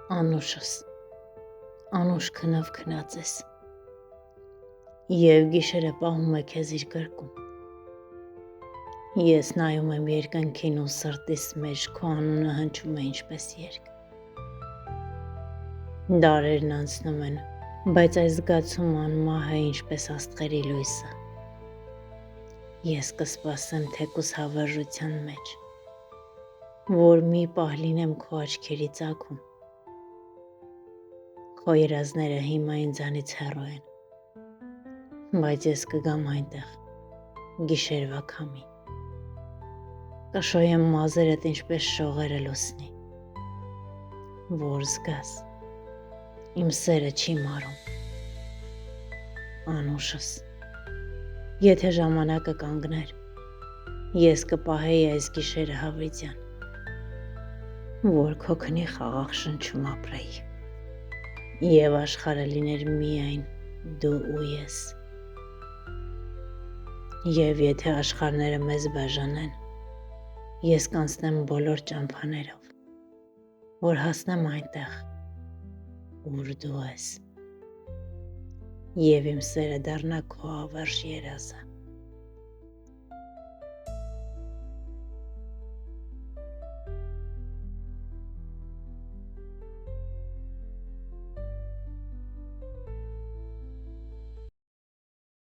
Անուշս, անուշ քնով քնած ես, և գիշերը պահում է քեզ իր կրկում, ես նայում եմ երկնքին ու սրտիս մեջ քո անունը հնչում է ինչպես երգ, դարերն անցնում են, բայց այս զգացումը անմահ է ինչպես աստղերի լույսը, ես կսպասեմ թեկուզ հավերժության մեջ, որ մի պահ լինեմ քո աչքերի ծագում, Քո երազները հիմա ինձանից հեռու են, բայց ես կգամ այնտեղ, գիշերվա քամին, կշոյեմ մազերդ ինչպես շողերը լուսնի, որ զգաս, իմ սերը չի մարում, Անուշս, եթե ժամանակը կանգներ, ես կպահեի այս գիշերը հավիտյան, որ քո քնի խաղաղ շնչում ապրեի, և աշխարհը լիներ միայն դու ու ես, և եթե աշխարհները մեզ բաժանեն, ես կանցնեմ բոլոր ճամփաներով, որ հասնեմ այնտեղ, ուր դու ես, և իմ սերը դառնա քո ավարժ երազը,